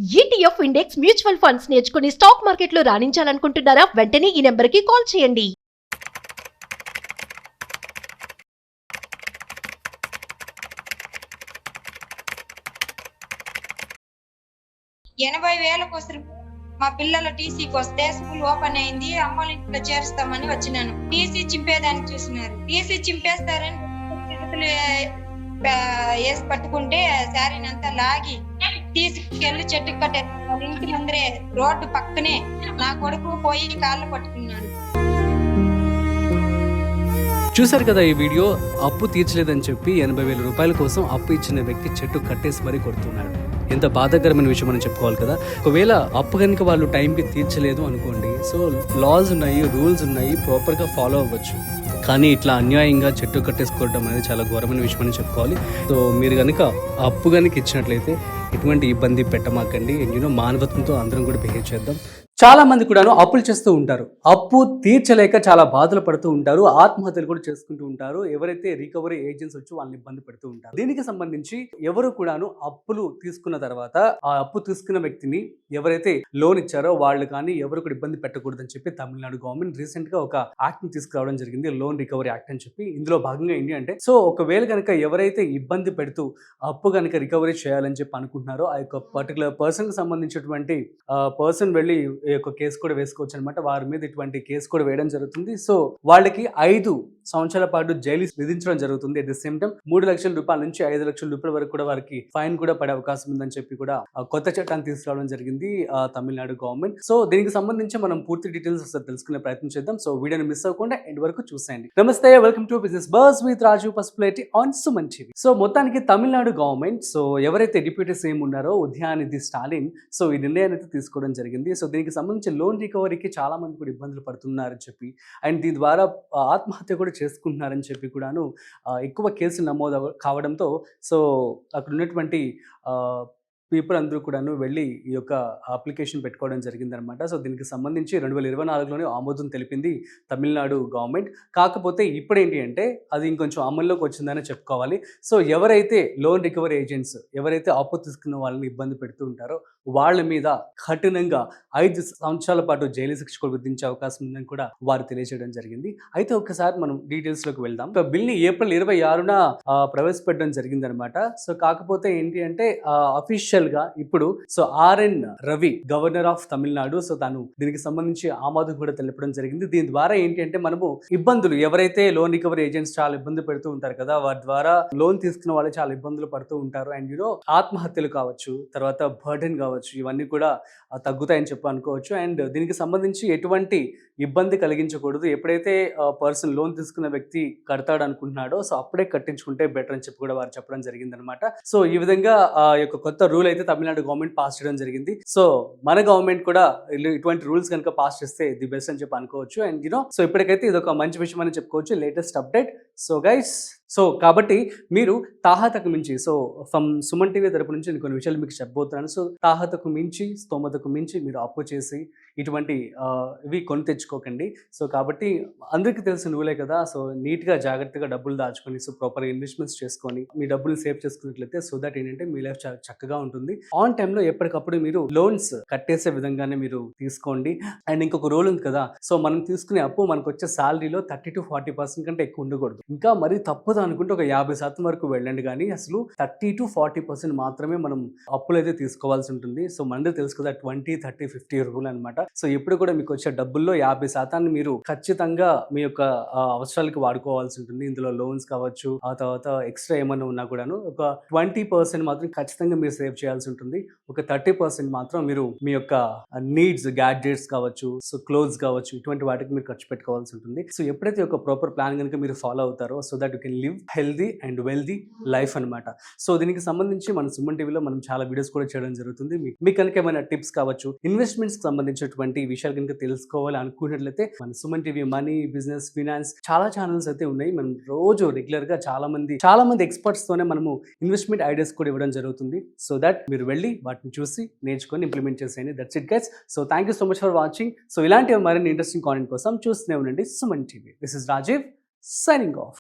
ETF index mutual funds నేర్చుకుని stock మార్కెట్లో రాణించాలనుకుంటున్నారా? వెంటనే ఈ నెంబర్కి కాల్ చేయండి. మా పిల్లల టీసీకి వస్తే స్కూల్ ఓపెన్ అయింది, అమ్మోళ్ళ ఇంట్లో చేరుస్తామని వచ్చినాను. టీసీ చింపేదానికి చూసినారు. టీసీ చింపేస్తారని చేతులు వేసి పట్టుకుంటే శారీనంతా లాగి తీసుకెళ్లి చెట్టు కట్టే వాళ్ళ ఇంటి ముందరే రోడ్డు పక్కనే నా కొడుకు పోయి కాళ్ళు పట్టుకున్నాడు. చూశారు కదా ఈ వీడియో. అప్పు తీర్చలేదని చెప్పి 80,000 రూపాయల కోసం అప్పు ఇచ్చిన వ్యక్తి చెట్టు కట్టేసి మరీ కొడుతున్నాడు. ఎంత బాధాకరమైన విషయం మనం చెప్పుకోవాలి కదా. ఒకవేళ అప్పు కనుక వాళ్ళు టైంకి తీర్చలేదు అనుకోండి, సో లాస్ ఉన్నాయి, రూల్స్ ఉన్నాయి, ప్రాపర్గా ఫాలో అవ్వచ్చు. కానీ ఇట్లా అన్యాయంగా చెట్టు కట్టేసుకోవడం అనేది చాలా ఘోరమైన విషయం అని చెప్పుకోవాలి. సో మీరు కనుక అప్పు కనుక ఇచ్చినట్లయితే ఎటువంటి ఇబ్బంది పెట్టమాకండి. మానవత్వంతో అందరం కూడా బిహేవ్ చేద్దాం. చాలా మంది కూడాను అప్పులు చేస్తూ ఉంటారు. అప్పు తీర్చలేక చాలా బాధలు పడుతూ ఉంటారు, ఆత్మహత్యలు కూడా చేసుకుంటూ ఉంటారు. ఎవరైతే రికవరీ ఏజెంట్స్ వచ్చి వాళ్ళని ఇబ్బంది పెడుతూ ఉంటారు. దీనికి సంబంధించి ఎవరు కూడాను అప్పులు తీసుకున్న తర్వాత ఆ అప్పు తీసుకున్న వ్యక్తిని ఎవరైతే లోన్ ఇచ్చారో వాళ్ళు కానీ ఎవరు కూడా ఇబ్బంది పెట్టకూడదని చెప్పి తమిళనాడు గవర్నమెంట్ రీసెంట్ గా ఒక యాక్ట్ ని తీసుకురావడం జరిగింది, లోన్ రికవరీ యాక్ట్ అని చెప్పి. ఇందులో భాగంగా ఏంటి అంటే, సో ఒకవేళ కనుక ఎవరైతే ఇబ్బంది పెడుతూ అప్పు కనుక రికవరీ చేయాలని చెప్పి అనుకుంటున్నారో ఆ యొక్క పర్టికులర్ పర్సన్ కి సంబంధించినటువంటి పర్సన్ వెళ్ళి ఒక కేసు కూడా వేసుకోవచ్చు అనమాట. వారి మీద ఇటువంటి కేసు కూడా వేయడం జరుగుతుంది. సో వాళ్ళకి 5 సంవత్సరాల పాటు జైలు విధించడం జరుగుతుంది. అట్ ద సేమ్ టైం 3 లక్షల రూపాయల నుంచి 5 లక్షల రూపాయల వరకు కూడా వారికి ఫైన్ కూడా పడే అవకాశం ఉందని చెప్పి కూడా కొత్త చట్టాన్ని తీసుకురావడం జరిగింది తమిళనాడు గవర్నమెంట్. సో దీనికి సంబంధించి మనం పూర్తి డీటెయిల్స్ తెలుసుకునే ప్రయత్నం చేద్దాం. సో వీడియోని మిస్ అవ్వకుండా ఎండ్ వరకు చూసేయండి. నమస్తే, welcome to business bus with Raju Pasupuleti on Suman TV. So మొత్తానికి తమిళనాడు గవర్నమెంట్, సో ఎవరైతే డిప్యూటీ సీఎం ఉన్నారో ఉదయానిధి స్టాలిన్, సో ఈ నిర్ణయాన్ని అయితే తీసుకోవడం జరిగింది. సో దీనికి సంబంధించి లోన్ రికవరీకి చాలా మంది కూడా ఇబ్బందులు పడుతున్నారని చెప్పి, అండ్ దీని ద్వారా ఆత్మహత్య కూడా చేసుకుంటున్నారని చెప్పి కూడాను ఎక్కువ కేసులు నమోదు కావడంతో సో అక్కడ ఉన్నటువంటి పీపుల్ అందరూ కూడాను వెళ్ళి ఈ యొక్క అప్లికేషన్ పెట్టుకోవడం జరిగిందనమాట. సో దీనికి సంబంధించి 2024లోనే ఆమోదం తెలిపింది తమిళనాడు గవర్నమెంట్. కాకపోతే ఇప్పుడు ఏంటి అంటే అది ఇంకొంచెం అమల్లోకి వచ్చిందని చెప్పుకోవాలి. సో ఎవరైతే లోన్ రికవరీ ఏజెంట్స్ ఎవరైతే అప్పు తీసుకున్న వాళ్ళని ఇబ్బంది పెడుతూ ఉంటారో వాళ్ళ మీద కఠినంగా 5 సంవత్సరాల పాటు జైలు శిక్ష కూడా విధించే అవకాశం ఉందని కూడా వారు తెలియజేయడం జరిగింది. అయితే ఒకసారి మనం డీటెయిల్స్ లోకి వెళ్దాం. ఒక బిల్ ని ఏప్రిల్ 26న ప్రవేశపెట్టడం జరిగిందనమాట. సో కాకపోతే ఏంటి అంటే అఫీషియల్ గా ఇప్పుడు so RN Ravi, governor of Tamil Nadu, so తాను దీనికి సంబంధించి ఆమోదం కూడా తెలపడం జరిగింది. దీని ద్వారా ఏంటి అంటే మనము ఇబ్బందులు ఎవరైతే లోన్ రికవరీ ఏజెంట్స్ చాలా ఇబ్బంది పెడుతూ ఉంటారు కదా, వారి ద్వారా లోన్ తీసుకున్న వాళ్ళు చాలా ఇబ్బందులు పడుతూ ఉంటారు. అండ్ ఆత్మహత్యలు కావచ్చు, తర్వాత బర్డెన్ కావచ్చు, ఇవన్నీ కూడా తగ్గుతాయని చెప్పి అనుకోవచ్చు. అండ్ దీనికి సంబంధించి ఎటువంటి ఇబ్బంది కలిగించకూడదు. ఎప్పుడైతే పర్సన్ లోన్ తీసుకున్న వ్యక్తి కడతాడు అనుకుంటున్నాడో సో అప్పుడే కట్టించుకుంటే బెటర్ అని చెప్పి కూడా వారు చెప్పడం జరిగిందనమాట. సో ఈ విధంగా యొక్క కొత్త రూల్ అయితే తమిళనాడు గవర్నమెంట్ పాస్ చేయడం జరిగింది. సో మన గవర్నమెంట్ కూడా ఇటువంటి రూల్స్ కనుక పాస్ చేస్తే ది బెస్ట్ అని చెప్పి అనుకోవచ్చు. అండ్ సో ఇప్పటికైతే ఇది ఒక మంచి విషయం అని చెప్పుకోవచ్చు, latest update. So guys, so కాబట్టి మీరు తాహతకు మించి, సో ఫ్రమ్ సుమన్ టీవీ తరపు నుంచి నేను కొన్ని విషయాలు మీకు చెప్పబోతున్నాను. సో తాహతకు మించి, స్తోమతకు మించి మీరు అప్పు చేసి ఇటువంటి ఇవి కొని తెచ్చుకోకండి. సో కాబట్టి అందరికీ తెలిసిన రూలే కదా. సో నీట్గా జాగ్రత్తగా డబ్బులు దాచుకొని, సో ప్రాపర్ ఇన్వెస్ట్మెంట్స్ చేసుకొని మీ డబ్బులు సేవ్ చేసుకున్నట్లయితే సో దట్ ఏంటంటే మీ లైఫ్ చాలా చక్కగా ఉంటుంది. ఆన్ టైంలో ఎప్పటికప్పుడు మీరు లోన్స్ కట్టేసే విధంగానే మీరు తీసుకోండి. అండ్ ఇంకొక రూల్ ఉంది కదా, సో మనం తీసుకునే అప్పు మనకు వచ్చే శాలరీలో 30 to 40% కంటే ఎక్కువ ఉండకూడదు. ఇంకా మరి తప్పుదా అనుకుంటే ఒక 50% వరకు వెళ్ళండి, కానీ అసలు 30 to 40% మాత్రమే మనం అప్పులు అయితే తీసుకోవాల్సి ఉంటుంది. సో మనకి తెలుసు కదా 20, 30, 50 రూల్ అనమాట. సో ఎప్పుడు కూడా మీకు వచ్చే డబ్బుల్లో 50% మీరు ఖచ్చితంగా మీ యొక్క అవసరాలకు వాడుకోవాల్సి ఉంటుంది. ఇందులో లోన్స్ కావచ్చు, ఆ తర్వాత ఎక్స్ట్రా ఏమైనా ఉన్నా కూడాను ఒక 20% మాత్రం ఖచ్చితంగా మీరు సేవ్ చేయాల్సి ఉంటుంది. ఒక 30% మాత్రం మీరు మీ యొక్క నీడ్స్, గ్యాడ్జెట్స్ కావచ్చు, సో క్లోత్స్ కావచ్చు, ఇటువంటి వాటికి మీరు ఖర్చు పెట్టుకోవాల్సి ఉంటుంది. సో ఎప్పుడైతే ఒక ప్రాపర్ ప్లాన్ కనుక మీరు ఫాలో అవుతారో so that you can live healthy and wealthy life అనమాట. సో దీనికి సంబంధించి మన సుమన్ టీవీలో మనం చాలా వీడియోస్ కూడా చేయడం జరుగుతుంది. మీకు కనుక ఏమైనా టిప్స్ కావచ్చు, ఇన్వెస్ట్మెంట్స్ కి సంబంధించినటువంటి విషయాలు కనుక తెలుసుకోవాలి అనుకున్నట్లయితే మన Suman TV money, business, finance చాలా ఛానల్స్ అయితే ఉన్నాయి. మనం రోజు రెగ్యులర్ గా చాలా మంది ఎక్స్పర్ట్స్ తోనే మనము ఇన్వెస్ట్మెంట్ ఐడియాస్ కూడా ఇవ్వడం జరుగుతుంది. సో దట్ మీరు వెళ్ళి వాటిని చూసి నేర్చుకొని ఇంప్లిమెంట్ చేసేయండి. That's it guys. So thank you so much for watching. So ఇలాంటి మరిన్ని ఇంట్రెస్టింగ్ కాంటెంట్ కోసం చూస్తూనే ఉండండి Suman TV. This is Rajiv signing of.